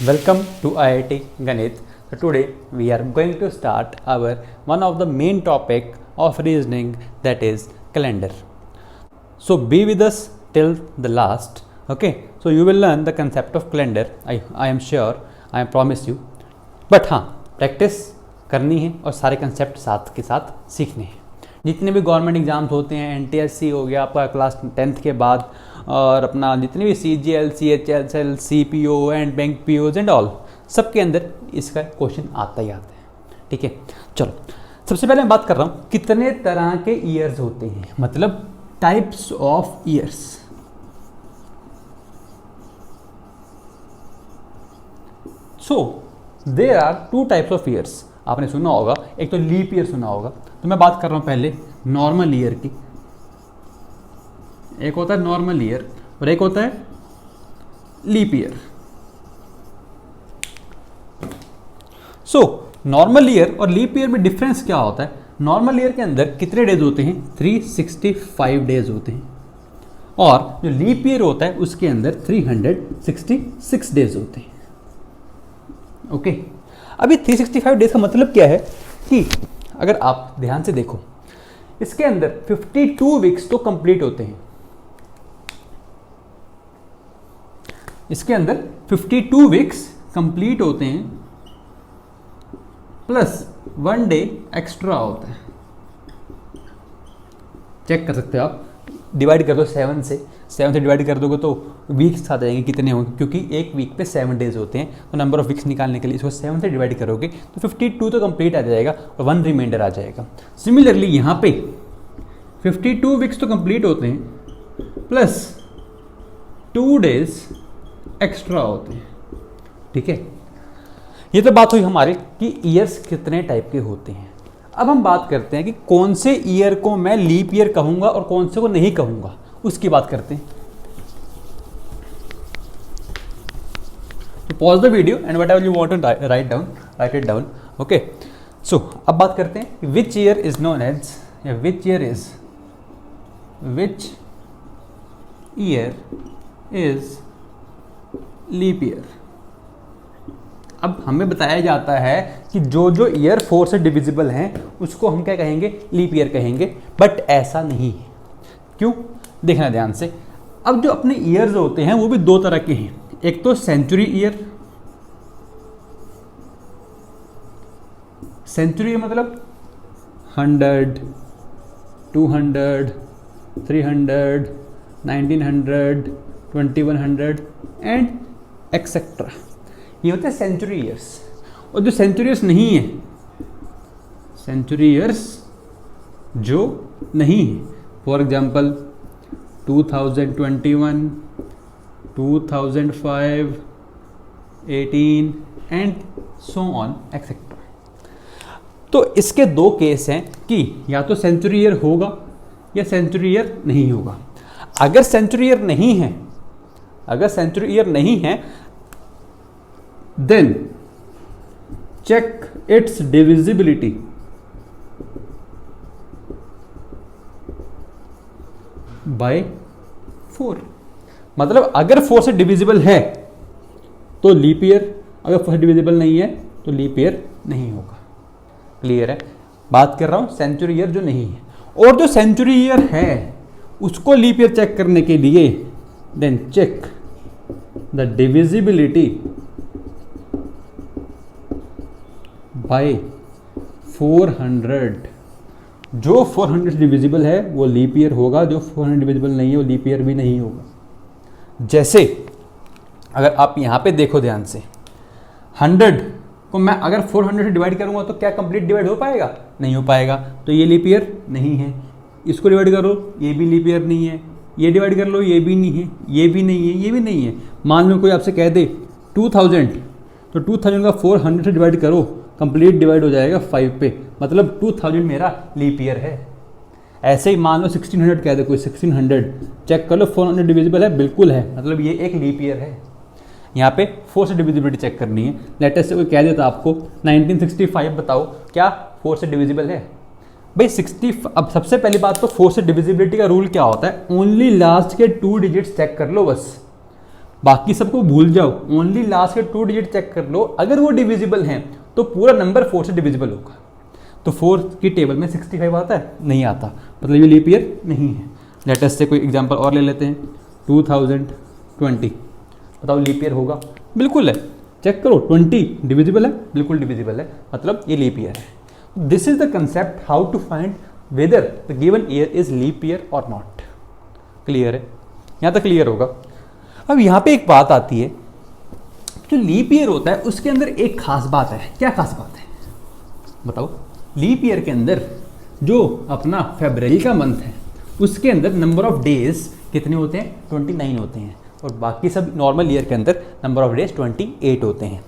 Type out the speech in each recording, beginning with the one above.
Welcome to IIT Ganit. So today we are going to start our one of the main topic of reasoning, that is calendar. So be with us till the last. Okay, so you will learn the concept of calendar. I am sure, I promise you. But हाँ, practice करनी है और सारे concept साथ के साथ सीखने हैं. जितने भी गवर्नमेंट एग्जाम्स होते हैं, NTSC हो गया आपका क्लास 10th के बाद, और अपना जितने भी CGL, CHSL, CPO and bank POs and all, सबके अंदर इसका क्वेश्चन आता ही आता है. ठीक है, चलो सबसे पहले मैं बात कर रहा हूँ कितने तरह के ईयर्स होते हैं, मतलब types of years. So there are two types of years. आपने सुना होगा, एक तो लीप ईयर सुना होगा. तो मैं बात कर रहा हूँ पहले नॉर्मल ईयर की. एक होता है नॉर्मल ईयर और एक होता है leap year. So normal year और लीप ईयर में डिफरेंस क्या होता है? नॉर्मल ईयर के अंदर कितने डेज होते हैं? 365 डेज होते हैं. और जो लीप ईयर होता है उसके अंदर 366 डेज होते हैं. ओके, अभी 365 डेज का मतलब क्या है कि अगर आप ध्यान से देखो, इसके अंदर 52 वीक्स तो कंप्लीट होते हैं. इसके अंदर 52 वीक्स कंप्लीट होते हैं, प्लस 1 डे एक्स्ट्रा होता है. चेक कर सकते हो आप, डिवाइड कर दो 7 से डिवाइड कर दोगे तो वीक्स आ जाएंगे कितने होंगे, क्योंकि एक वीक पे 7 डेज होते हैं. तो नंबर ऑफ वीक्स निकालने के लिए इसको 7 से डिवाइड करोगे तो 52 तो कंप्लीट आ जाएगा और 1 रिमाइंडर आ जाएगा. सिमिलरली यहाँ पे 52 वीक्स तो कंप्लीट होते हैं, प्लस 2 डेज एक्स्ट्रा होते हैं. ठीक है, ये तो बात हुई हमारे कि ईयर्स कितने टाइप के होते हैं. अब हम बात करते हैं कि कौन से ईयर को मैं लीप ईयर कहूंगा और कौन से को नहीं कहूंगा, उसकी बात करते हैं. तो pause the video and whatever you want to write it down. Okay, so अब बात करते हैं which year is known as, या which year is leap year. अब हमें बताया जाता है कि जो जो ईयर 4 से डिविजिबल हैं उसको हम क्या कहेंगे? लीप ईयर कहेंगे. बट ऐसा नहीं है. क्यों? देखना ध्यान से. अब जो अपने ईयर्स होते हैं वो भी दो तरह के हैं. एक तो सेंचुरी ईयर. सेंचुरी मतलब 100, 200, 300, 1900, 2100 एंड एक्सेट्रा. ये होते हैं सेंचुरी ईयर्स. और जो सेंचुरी ईयर्स नहीं है, सेंचुरी ईयर्स जो नहीं है, for example 2021, 2005, 18 and so on etcetera. तो इसके दो केस हैं कि या तो सेंचुरी ईयर होगा या सेंचुरी ईयर नहीं होगा. अगर सेंचुरी ईयर नहीं है, then check its divisibility by 4. मतलब अगर 4 से डिविजिबल है तो लीप ईयर, अगर 4 से डिविजिबल नहीं है तो लीप ईयर नहीं होगा. क्लियर है? बात कर रहा हूं सेंचुरी ईयर जो नहीं है. और जो सेंचुरी ईयर है उसको लीप ईयर चेक करने के लिए then check the divisibility by 400. जो 400 डिविजिबल है वो लीप ईयर होगा, जो 400 डिविजिबल नहीं है वो लीप ईयर भी नहीं होगा. जैसे अगर आप यहाँ पे देखो ध्यान से, 100 को मैं अगर 400 से डिवाइड करूँगा तो क्या कंप्लीट डिवाइड हो पाएगा? नहीं हो पाएगा. तो ये लीप ईयर नहीं है. इसको डिवाइड करो, ये भी लीप ईयर नहीं है. ये डिवाइड कर लो, ये भी नहीं है, ये भी नहीं है, ये भी नहीं है. मान लो कोई आपसे कह दे 2000, तो 2000 का 400 से डिवाइड करो, कंप्लीट डिवाइड हो जाएगा 5 पे, मतलब 2000 मेरा लीप ईयर है. ऐसे ही मान लो 1600 कह दे कोई, 1600 चेक कर लो, 400 डिविजिबल है, बिल्कुल है, मतलब ये एक लीप ईयर है. यहाँ पे 4 से डिविजिबिलिटी चेक करनी है. लेटेस्ट से कोई कह देता आपको 1965, बताओ क्या 4 से डिविजिबल है? भाई 60. अब सबसे पहली बात तो 4 से डिविजिबिलिटी का रूल क्या होता है? ओनली लास्ट के 2 डिजिट्स चेक कर लो बस. बाकी सबको भूल जाओ, ओनली लास्ट के 2 डिजिट चेक कर लो, अगर वो डिविजिबल हैं तो पूरा नंबर 4 से डिविजिबल होगा। तो 4 की टेबल में 65 आता है? नहीं आता, मतलब ये लीप ईयर नहीं है। लेटेस्ट से कोई एग्जांपल और ले लेते हैं, 2020, बताओ लीप ईयर होगा? बिल्कुल है, चेक करो, 20 डिविजिबल है, बिल्कुल डिविजिबल है, मतलब ये लीप ईयर है। This is the concept how to find whether the given year is leap year और नॉट। क्लियर है? यहाँ तक क्लियर होगा। अब यहाँ पे एक बात आती है, जो लीप ईयर होता है उसके अंदर एक खास बात है। क्या खास बात है बताओ? लीप ईयर के अंदर जो अपना फरवरी का मंथ है उसके अंदर नंबर ऑफ डेज कितने होते हैं? 29 होते हैं, और बाकी सब नॉर्मल ईयर के अंदर नंबर ऑफ डेज 28 होते हैं।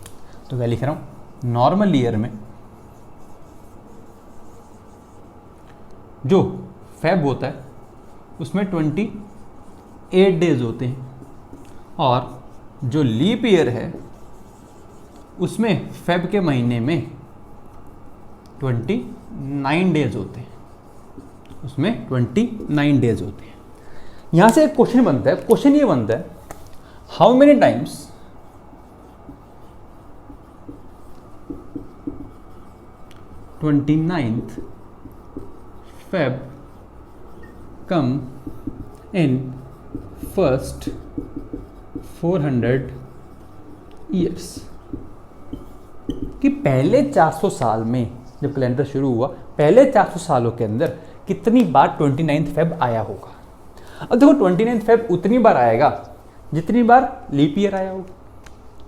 तो मैं लिख रहा हूँ नॉर्मल ईयर में जो फेब होता है उसमें 28 डेज होते हैं, और जो लीप ईयर है उसमें फेब के महीने में 29 डेज होते हैं, उसमें 29 डेज होते हैं। यहां से एक क्वेश्चन बनता है, क्वेश्चन ये बनता है, how many times twenty ninth Feb come in first 400 years, कि पहले 400 साल में जब कैलेंडर शुरू हुआ, पहले 400 सालों के अंदर कितनी बार 29th फेब आया होगा। अब देखो 29th फेब उतनी बार आएगा जितनी बार लीप ईयर आया होगा।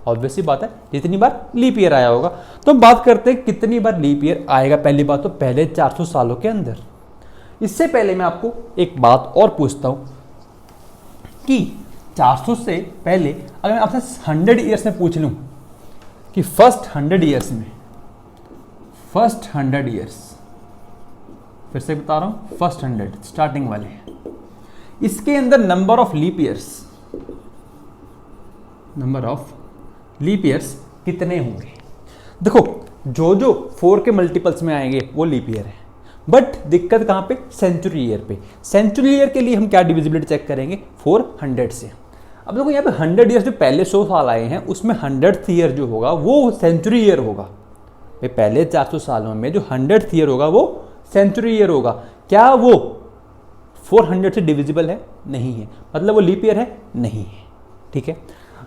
ऑब्वियसली बात है, जितनी बार लीप ईयर आया होगा। तो बात करते हैं कितनी बार लीप ईयर आएगा। पहली बात तो पहले 400 सालों के अंदर। इससे पहले मैं आपको एक बात और पूछता हूं कि 400 से पहले अगर मैं आपसे 100 ईयर्स में पूछ लूं कि फर्स्ट 100 ईयर्स में, फर्स्ट 100 ईयर्स, फिर से बता रहा हूं, फर्स्ट 100 स्टार्टिंग वाले, इसके अंदर number of leap years, number of leap years कितने होंगे। देखो जो जो 4 के मल्टीपल्स में आएंगे वो लीप ईयर है, बट दिक्कत कहां पे? सेंचुरी ईयर पे। सेंचुरी ईयर के लिए हम क्या डिविजिबिलिटी चेक करेंगे? 400 से। अब देखो यहाँ पे 100 ईयर्स जो पहले 100 साल आए हैं उसमें 100th ईयर जो होगा वो सेंचुरी ईयर होगा। भाई पहले 400 सालों में जो 100th ईयर होगा वो सेंचुरी ईयर होगा। क्या वो 400 से डिविजिबल है? नहीं है, मतलब वो लीप ईयर है? नहीं है। ठीक है,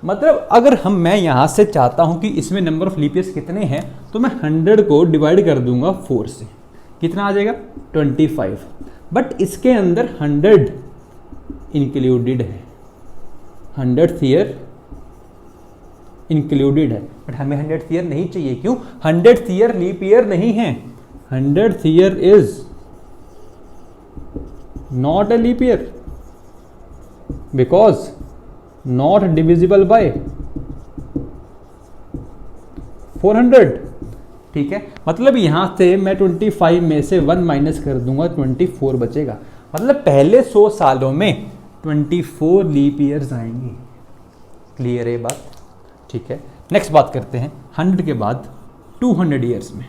मतलब अगर मैं यहाँ से चाहता हूँ कि इसमें नंबर ऑफ लीप ईयर्स कितने हैं तो मैं 100 को डिवाइड कर दूंगा 4 से, कितना आ जाएगा? 25। बट इसके अंदर 100 इंक्लूडेड है, 100th ईयर इंक्लूडेड है, बट हमें 100th ईयर नहीं चाहिए। क्यों? 100th ईयर लीप ईयर नहीं है, 100th year is not a leap year because not divisible by 400। ठीक है, मतलब यहां से मैं 25 में से 1 माइनस कर दूंगा, 24 बचेगा। मतलब पहले 100 सालों में 24 लीप ईयर्स आएंगे। क्लियर है ये बात? ठीक है, नेक्स्ट बात करते हैं 100 के बाद 200 ईयर्स में।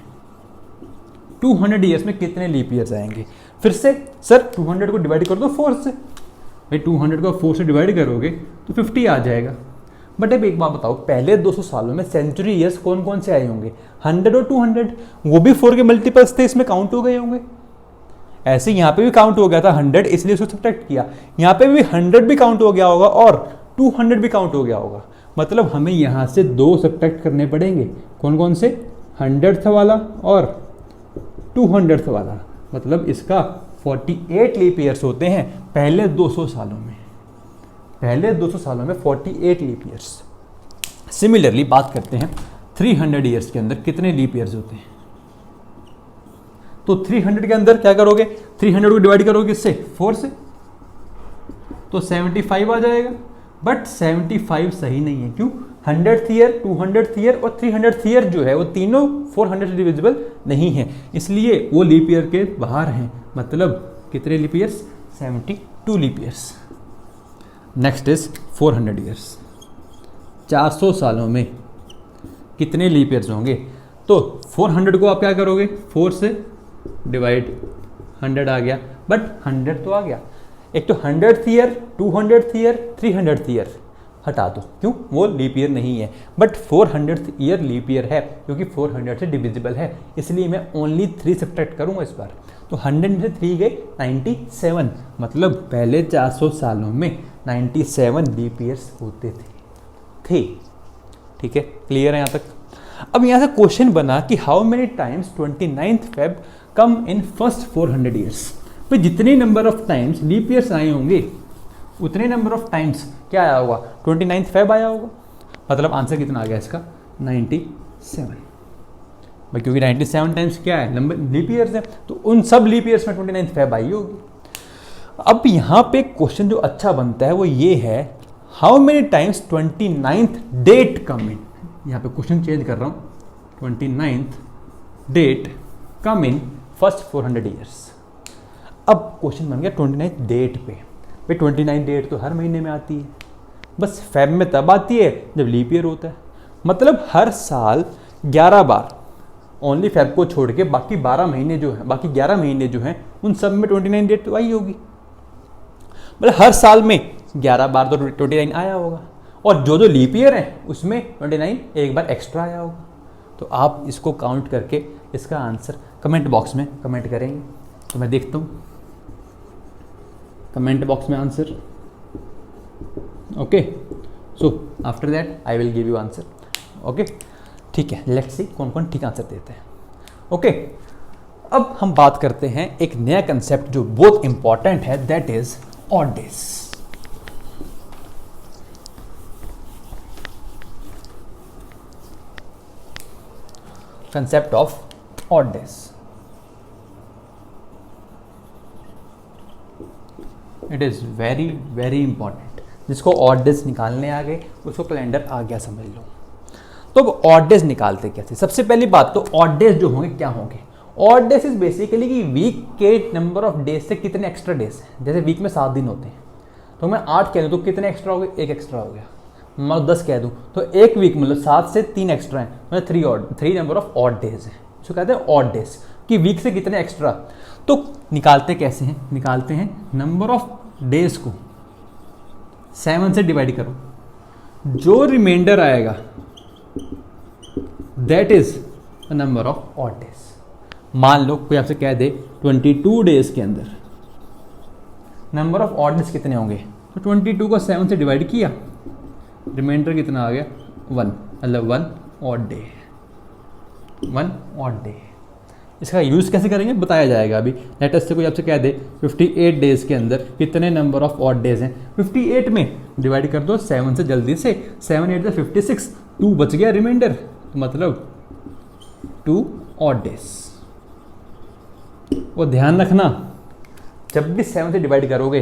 200 ईयर्स में कितने लीप ईयर्स आएंगे? फिर से सर 200 को डिवाइड कर दो 4 से। भाई 200 को 4 से डिवाइड करोगे तो 50 आ जाएगा। बट अब एक बात बताओ, पहले 200 सालों में सेंचुरी ईयर्स कौन कौन से आए होंगे? 100 और 200, वो भी 4 के मल्टीपल्स थे, इसमें काउंट हो गए होंगे। ऐसे यहाँ पे भी काउंट हो गया था 100, इसलिए उसको सब्ट्रैक्ट किया। यहाँ पे भी 100 भी काउंट हो गया होगा और 200 भी काउंट हो गया होगा। मतलब हमें यहाँ से 2 सब्ट्रैक्ट करने पड़ेंगे। कौन कौन से? 100th वाला और 200th वाला। मतलब इसका 48 लीप ईयर्स होते हैं पहले 200 सालों में। पहले 200 सालों में 48 लीप ईयर्स। सिमिलरली बात करते हैं 300 ईयर्स के अंदर कितने लीप ईयर्स होते हैं। तो 300 के अंदर क्या करोगे? 300 को डिवाइड करोगे किससे? 4 से, तो 75 आ जाएगा। बट 75 सही नहीं है। क्यों? 100th ईयर, 200th ईयर और 300th ईयर जो है वो तीनों 400 से डिविजिबल नहीं है, इसलिए वो लीप ईयर के बाहर हैं। मतलब कितने leap years? 72 leap years. Next is 400 years. 400 सालों में कितने लीप ईयर्स होंगे? तो 400 को आप क्या करोगे? 4 से डिवाइड, 100 आ गया, बट 100 तो आ गया। एक तो 100th year, 200th year, 300th year, हटा दो, क्यों, वो लीप ईयर नहीं है। But 400th year leap year है क्योंकि 400 से डिविजिबल है, इसलिए मैं ओनली 3 सब्ट्रैक्ट करूँगा इस बार। तो 100 में से 3 गए 97, मतलब पहले 400 सालों में 97 लीप ईयर्स होते थे। ठीक है, क्लियर है यहाँ तक। अब यहाँ से क्वेश्चन बना कि how many times 29th Feb come in first 400 years. तो जितने number of times leap years आए होंगे उतने नंबर ऑफ टाइम्स क्या आया होगा, 29th Feb आया होगा। मतलब आंसर कितना आ गया इसका, 97 भाई, क्योंकि 97 टाइम्स क्या है, नंबर लीप ईयर्स है, तो उन सब लीप ईयर्स में 29th Feb आई होगी। अब यहाँ पे क्वेश्चन जो अच्छा बनता है वो ये है, how many times 29th date come in. यहाँ पे क्वेश्चन चेंज कर रहा हूँ, 29th date come in first 400 years. अब क्वेश्चन बन गया 29th डेट पे। भाई 29 डेट तो हर महीने में आती है, बस फेब में तब आती है जब लीप ईयर होता है। मतलब हर साल 11 बार, ओनली फेब को छोड़ के बाकी 12 महीने जो हैं, बाकी 11 महीने जो हैं उन सब में 29 डेट तो आई होगी। मतलब हर साल में 11 बार तो 29 आया होगा, और जो जो लीप ईयर है उसमें 29 एक बार एक्स्ट्रा आया होगा। तो आप इसको काउंट करके इसका आंसर कमेंट बॉक्स में कमेंट करेंगे, तो मैं देखता हूँ कमेंट बॉक्स में answer. Okay, so after that I will give you answer. Okay, ठीक है, लेट्स सी कौन कौन ठीक आंसर देते हैं। ओके, अब हम बात करते हैं एक नया कंसेप्ट जो बहुत इंपॉर्टेंट है, that is odd days. Concept of odd days, it is very very important. जिसको ऑड डेज निकालने आ गए उसको कैलेंडर आ गया समझ लो। तो अब ऑड डेज निकालते कैसे, सबसे पहली बात तो ऑड डेज जो होंगे क्या होंगे। ऑड डेज इज बेसिकली कि वीक के नंबर ऑफ डेज से कितने एक्स्ट्रा डेज हैं। जैसे वीक में 7 दिन होते हैं, तो मैं 8 कह दूँ तो कितने एक्स्ट्रा हो गए, 1 एक्स्ट्रा हो गया। मैं 10 कह दूँ तो एक वीक मतलब 7 से 3 एक्स्ट्रा हैं, मतलब 3 नंबर ऑफ ऑड डेज हैं। इसको कहते हैं ऑड डेज, कि वीक से कितने एक्स्ट्रा। तो निकालते कैसे हैं, निकालते हैं नंबर ऑफ डेज को 7 से डिवाइड करो, जो रिमाइंडर आएगा that is the number of odd days. मान लो कोई आपसे कह दे 22 डेज के अंदर नंबर ऑफ ऑड डेज कितने होंगे, तो 22 को 7 से डिवाइड किया, रिमाइंडर कितना आ गया 1, मतलब 1 ऑड डे, 1 ऑड डे। इसका यूज़ कैसे करेंगे बताया जाएगा अभी। लेटेस्ट से कोई आपसे कह दे 58 डेज के अंदर कितने नंबर ऑफ ऑड डेज हैं, 58 में डिवाइड कर दो 7 से, जल्दी से 7 8 से 56, 2 बच गया रिमाइंडर, मतलब 2 ऑड डेज। वो ध्यान रखना, जब भी 7 से डिवाइड करोगे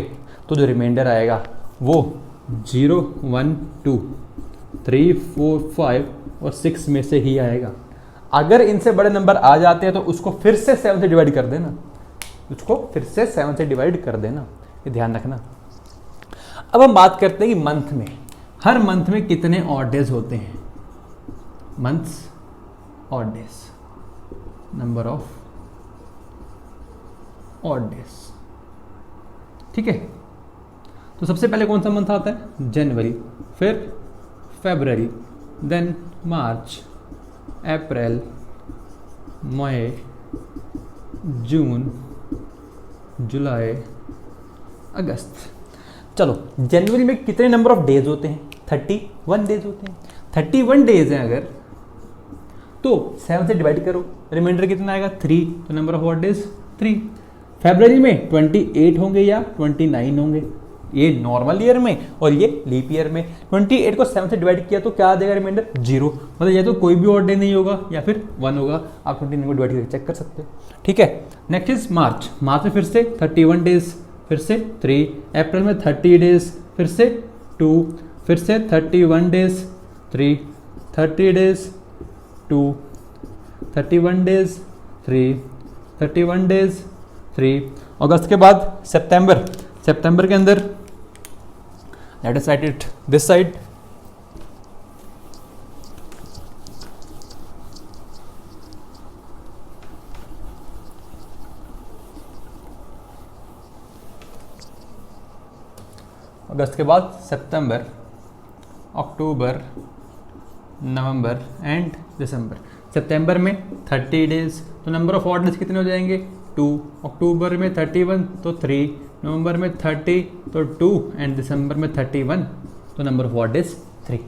तो जो रिमाइंडर आएगा वो 0 1 2 3 4 5 और 6 में से ही आएगा। अगर इनसे बड़े नंबर आ जाते हैं तो उसको फिर से 7 से डिवाइड कर देना, उसको फिर से 7 से डिवाइड कर देना, ये ध्यान रखना। अब हम बात करते हैं कि मंथ में, हर मंथ में कितने ऑड डेज होते हैं। Months odd days, number of odd days, ठीक है। तो सबसे पहले कौन सा मंथ आता है, जनवरी, फिर फरवरी, देन मार्च, अप्रैल, मई, जून, जुलाई, अगस्त। चलो जनवरी में कितने नंबर ऑफ डेज होते हैं, 31 डेज होते हैं। 31 डेज हैं अगर, तो 7 से डिवाइड करो, रिमाइंडर कितना आएगा 3, तो नंबर ऑफ ऑड डेज 3। फरवरी में 28 होंगे या 29 होंगे, ये नॉर्मल ईयर में, और ये लीप ईयर में। 28 को 7 से डिवाइड किया तो क्या आ जाएगा रिमाइंडर 0, मतलब या तो कोई भी ऑड डे नहीं होगा या फिर 1 होगा। आप 29 को डिवाइड करके चेक कर सकते हो, ठीक है। नेक्स्ट इज मार्च, मार्च में फिर से 31 डेज, फिर से 3, अप्रैल में 30 डेज, फिर से 2, फिर से 31 डेज 3, 30 डेज 2, 31 डेज 3, 31 डेज 3। अगस्त के बाद सितंबर, सितंबर के अंदर let us write it this side, अगस्त के बाद सितंबर, अक्टूबर, नवंबर एंड दिसंबर। सितंबर में 30 डेज, तो नंबर ऑफ ऑड डेज कितने हो जाएंगे 2। अक्टूबर में 31 तो 3, नवंबर में 30 तो 2 एंड दिसंबर में 31 तो नंबर ऑफ ऑड डेज 3।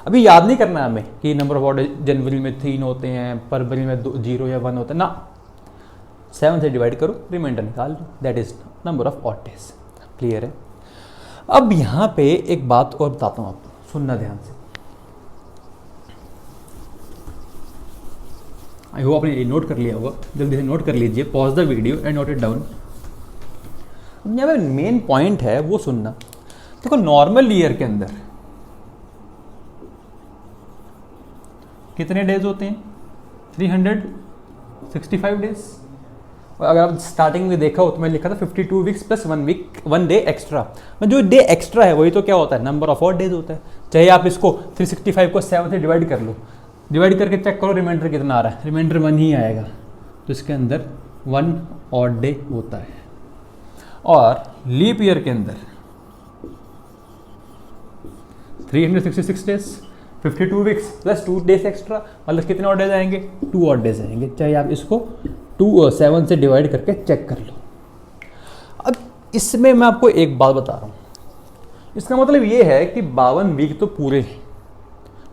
अभी याद नहीं करना हमें कि नंबर ऑफ ऑड डेज जनवरी में 3 होते हैं, फरवरी में 0 या 1 होता है ना। 7 से डिवाइड करो, रिमाइंडर निकाल लो, that is number of odd days. Clear है। अब यहाँ पे एक बात और बताता हूँ आपको, सुनना ध्यान से। आई होप आपने नोट कर लिया होगा, जल्दी से नोट कर लीजिए, pause the video and note it down. यहाँ पे मेन पॉइंट है वो सुनना। देखो नॉर्मल ईयर के अंदर कितने डेज होते हैं 365 डेज। और अगर आप स्टार्टिंग में देखा हो तो मैं लिखा था 52 वीक्स प्लस 1 डे एक्स्ट्रा। जो डे एक्स्ट्रा है वही तो क्या होता है, नंबर ऑफ ऑड डेज होता है। चाहे आप इसको 365 को 7 से डिवाइड कर लो, डिवाइड करके चेक करो रिमाइंडर कितना आ रहा है, रिमाइंडर 1 ही आएगा। तो इसके अंदर 1 ऑड डे होता है। और लीप ईयर के अंदर 366 days, 52 weeks plus 2 days extra, मतलब कितने ऑड डेज आएंगे 2 ऑड डेज आएंगे। चाहे आप इसको 7 से डिवाइड करके चेक कर लो। अब इसमें मैं आपको एक बात बता रहा हूँ, इसका मतलब ये है कि 52 वीक तो पूरे हैं।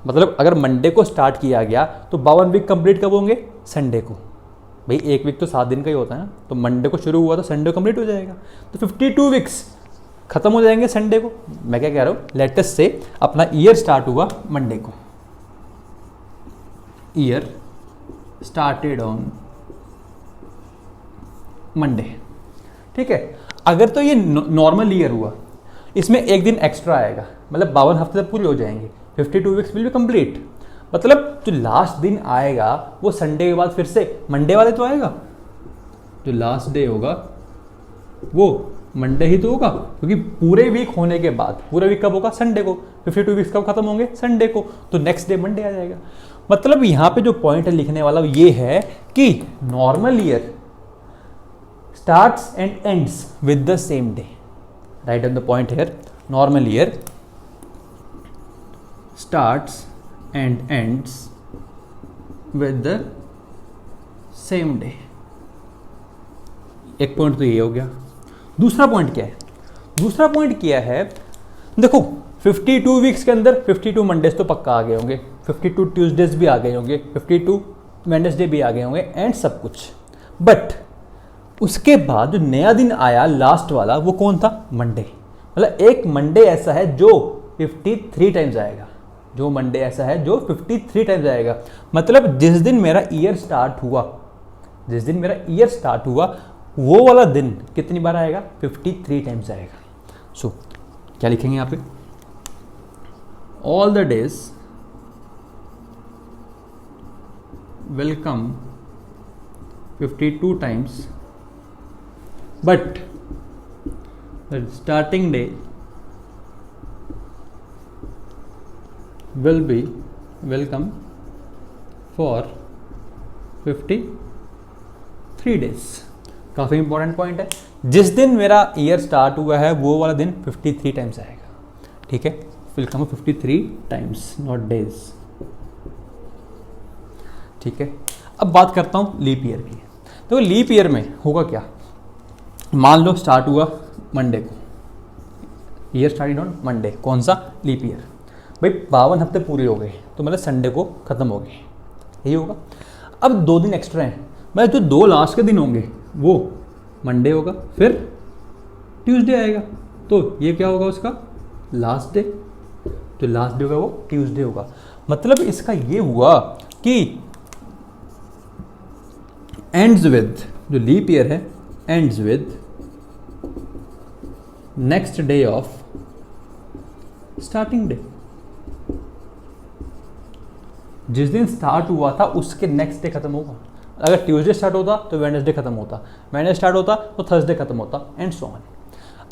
मतलब अगर मंडे को स्टार्ट किया गया तो 52 वीक कंप्लीट कब होंगे, संडे को। भाई एक वीक तो 7 दिन का ही होता है ना, तो मंडे को शुरू हुआ तो संडे कंप्लीट हो जाएगा। तो 52 वीक्स खत्म हो जाएंगे संडे को। मैं क्या कह रहा हूँ, लेटेस्ट से अपना ईयर स्टार्ट हुआ मंडे को, ईयर स्टार्टेड ऑन मंडे, ठीक है। अगर तो ये नॉर्मल ईयर हुआ, इसमें एक दिन एक्स्ट्रा आएगा, मतलब 52 हफ्ते तक पूरे हो जाएंगे, 52 वीक्स विल बी कंप्लीट। मतलब जो लास्ट दिन आएगा वो संडे के बाद फिर से मंडे वाले तो आएगा। जो लास्ट डे होगा वो मंडे ही तो होगा, क्योंकि पूरे वीक होने के बाद, पूरे वीक कब होगा, संडे को। 52 वीक्स कब खत्म होंगे, संडे को, तो नेक्स्ट डे मंडे आ जाएगा। मतलब यहाँ पे जो पॉइंट है लिखने वाला ये है कि normal year starts and ends with the same day. Write down the point here. Normal year starts and ends with the same day. एक पॉइंट तो ये हो गया। दूसरा पॉइंट क्या है, दूसरा पॉइंट क्या है, देखो 52 वीक्स के अंदर 52 मंडेज तो पक्का आ गए होंगे, 52 ट्यूसडेज भी आ गए होंगे, 52 वेडनेसडे भी आ गए होंगे एंड सब कुछ। बट उसके बाद जो नया दिन आया लास्ट वाला, वो कौन था, मंडे। मतलब एक मंडे ऐसा है जो 53 टाइम्स आएगा, जो मंडे ऐसा है जो 53 टाइम्स आएगा। मतलब जिस दिन मेरा ईयर स्टार्ट हुआ, जिस दिन मेरा ईयर स्टार्ट हुआ वो वाला दिन कितनी बार आएगा, 53 टाइम्स आएगा। सो क्या लिखेंगे यहाँ पे, all the days will come 52 times, but the starting day will come for 53 days। काफ़ी इंपॉर्टेंट पॉइंट है। जिस दिन मेरा ईयर स्टार्ट हुआ है वो वाला दिन 53 टाइम्स आएगा, ठीक है। Will come 53 times, not days, ठीक है। अब बात करता हूँ लीप ईयर की। तो लीप ईयर में होगा क्या, मान लो स्टार्ट हुआ मंडे को, ईयर स्टार्टेड ऑन मंडे, कौन सा, लीप ईयर। भाई 52 हफ्ते पूरे हो गए तो मतलब संडे को ख़त्म हो गए, यही होगा। अब 2 दिन एक्स्ट्रा हैं, मतलब जो 2 लास्ट के दिन होंगे वो मंडे होगा, फिर ट्यूसडे आएगा, तो ये क्या होगा उसका लास्ट डे। जो लास्ट डे होगा वो ट्यूसडे होगा। मतलब इसका ये हुआ कि एंड्स विद, जो लीप ईयर है ends with next day of starting day। जिस दिन स्टार्ट हुआ था उसके नेक्स्ट डे खत्म होगा। अगर ट्यूसडे स्टार्ट होता तो वेडनेसडे खत्म होता, वेडनेसडे स्टार्ट होता तो थर्सडे खत्म होता एंड सो ऑन।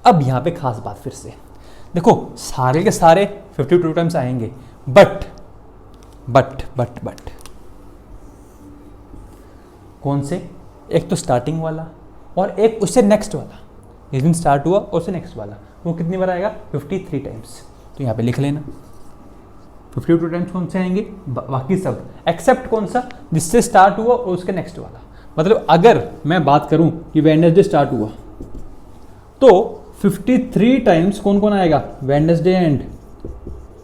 अब यहाँ पे खास बात फिर से देखो, सारे के सारे 52 टाइम्स आएंगे, बट कौन से, एक तो स्टार्टिंग वाला और एक उससे नेक्स्ट वाला। जिस दिन स्टार्ट हुआ और उससे नेक्स्ट वाला वो कितनी बार आएगा, 53 टाइम्स। तो यहाँ पे लिख लेना 52 टाइम्स कौन से आएंगे, बाकी सब एक्सेप्ट कौन सा, जिससे स्टार्ट हुआ और उसके नेक्स्ट वाला। मतलब अगर मैं बात करूं कि वेडनेसडे स्टार्ट हुआ तो 53 टाइम्स कौन कौन आएगा, वेडनेसडे एंड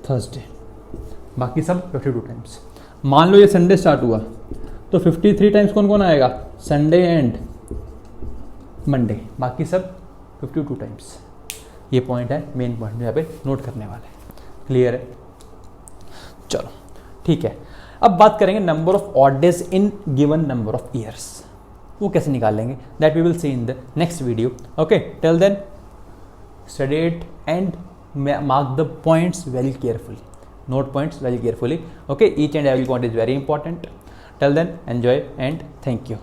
थर्सडे, बाकी सब 52 टाइम्स। मान लो ये संडे स्टार्ट हुआ तो 53 टाइम्स कौन कौन आएगा, संडे एंड मंडे, बाकी सब 52 टाइम्स। ये पॉइंट है, मेन पॉइंट यहाँ पे नोट करने वाला है। क्लियर है? चलो ठीक है। अब बात करेंगे number of odd days in given number of years, वो कैसे निकालेंगे, that we will see in the next video. Okay, till then study it and mark the points very carefully, note points very carefully. Okay, each and every point is very important. Till then, enjoy and thank you.